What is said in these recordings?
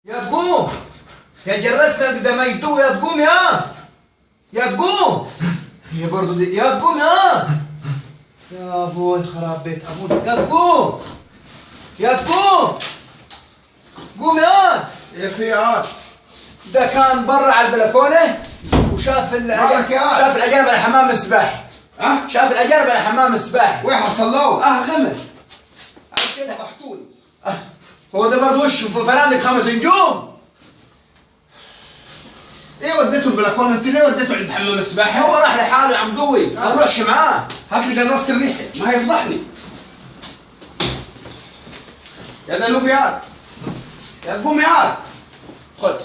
يا تقوم يا جرسنا قدام يدو يا تقوم يا تقوم هي برضه دي يا تقوم يا ابوي خراب بيت ابوي يا تقوم قوم ايه في عاد؟ ده كان برا على البلكونه وشاف شاف الاجانب على حمام السباحه. شاف الاجانب على حمام السباحه. وين حصلوه؟ غمل فضحتوني. هو ده برضه وش في فنادق 5 نجوم. ايه وديته البلكونه؟ انت ليه وديته عند حمام السباحه؟ هو راح لحاله يا عم قوي ما نروحش معاه. هات لي قزازه الريحه ما هيفضحني. يا دلوب يا تقوم يا خد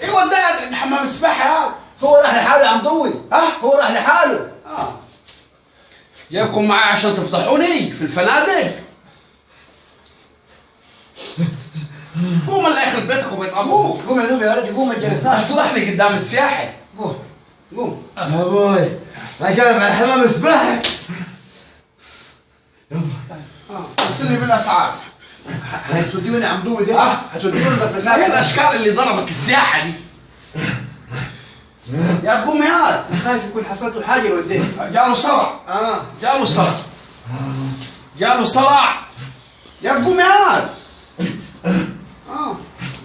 ايه وداه عند حمام السباحه يا هو راح لحاله يا عم ضوي. هو راح لحاله. جايبكم معايا عشان تفضحوني في الفنادق. قوم الله يخرب بيتك وبيت ابوك. قوم يا نوبي يا رجل قوم ما تجلسناش. تفضحني قدام السياحي. قوم يا ابوي اجانب على حمام السباحه. ارسلني بالاسعاف. هتوديوني يا عم ضوي ده. هتوديوني في هي الاشكال اللي ضربت السياحه دي. يا تقوم يا خايف يكون حصلت له حاجه لو وديت. جاله صرع. جاله صرع. جاله صرع. يا تقوم يا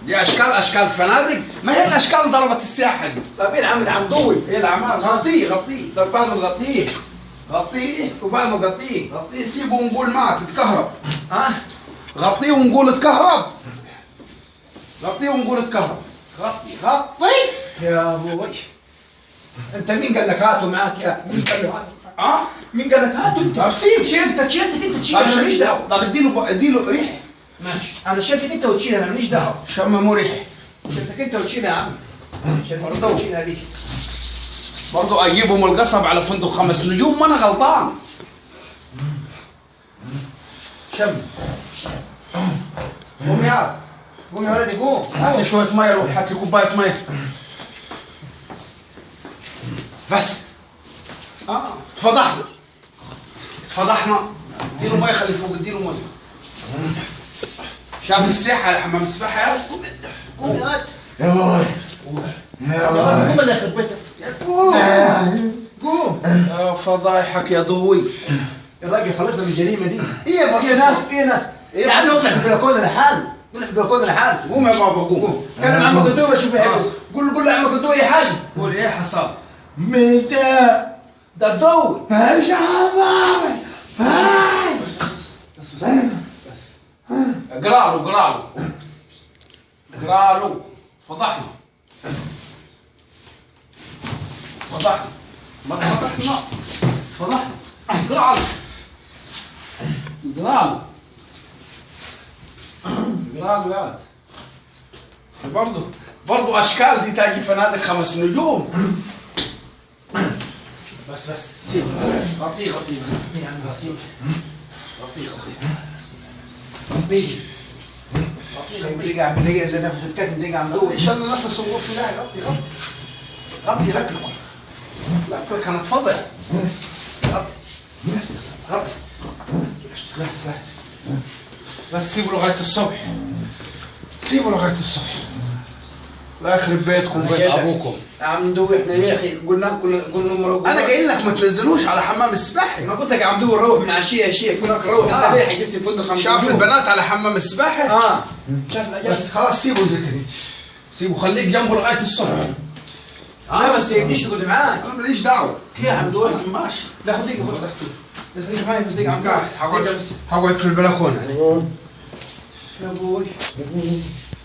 دي اشكال فنادق. ما هي الاشكال اللي ضربت السياحه دي. طيب ايه العمل عم ضوي؟ ايه الاعمال؟ غطيه طب بعد ما تغطيه غطيه وبعد ما تغطيه سيبه ونقول ما تتكهرب. غطيه ونقول اتكهرب. غطيه ونقول اتكهرب. غطي يا ابوي انت مين قال لك هاتوا معاك يا مين قال له هاتوا؟ مين قال لك هاتوا انت؟ طب سيب شيلتك انت تشيل انا ماليش دعوه. طب اديله ريحه. ماشي انا شيلتك انت وتشيل انا ماليش دعوه. شمموا ريحه. شيلتك انت وتشيل يا عم. شيلتك انت وتشيل هذيك. برضه اجيبهم القصب على فندق 5 نجوم ما انا غلطان. شم قوم يا ولدي قوم. هات لي شويه ميه. روح هات لي كوبايه ميه بس. اتفضحنا. اديله ميه خلي فوق اديله ميه. شاف السياحه حمام السباحه يا قوم يا واد. يا ابوي قوم اللي يخرب بيتك. قوم يا فضايحك يا ضوي. الراجل خلصنا من الجريمه دي. ايه بس ايه ناس يا عم يطلع في البلكونه لحاله. يطلع في البلكونه لحاله. قوم يا بابا قوم. كلم عمك الدوي بشوف يحبس. قول له عمك الدوي اي حاجه. قول ايه حصل؟ متى ده الضوي مش عارف. بس اقرا له فضحنا اقرا له يا برضو اشكال دي تاجي فنادق 5 نجوم. بس سيب غطيه بس يا عم سيب غطيه دقيقة عم دقيقة اللي نفسه الكتم دقيقة عم دور. ان شاء الله نفسه وقف في داعي. غطي ركلك كانت فضع. غطي بس سيبوا لغاية الصبح. لا يخرب بيتكم بيت ابوكم. يا عم دوي احنا يا اخي قلنا انا قايل لك ما تنزلوش على حمام السباحه. ما قلت لك يا عم دوي روح من عشيه يا شيخ. قلنا لك روح انت ليه حجزتني فندق 5 شاف البنات على حمام السباحه. شاف الاجانب. بس خلاص سيبوا زي كده. سيبوا خليك جنبه لغايه الصبح. لا بس تجيبنيش تقعد معاك. انا ماليش دعوه. يا عم دوي ماشي. لا خذ دقيقة خذ دقيقة معي بس دقيقة عم هقعد في البلكونه. يا ابوي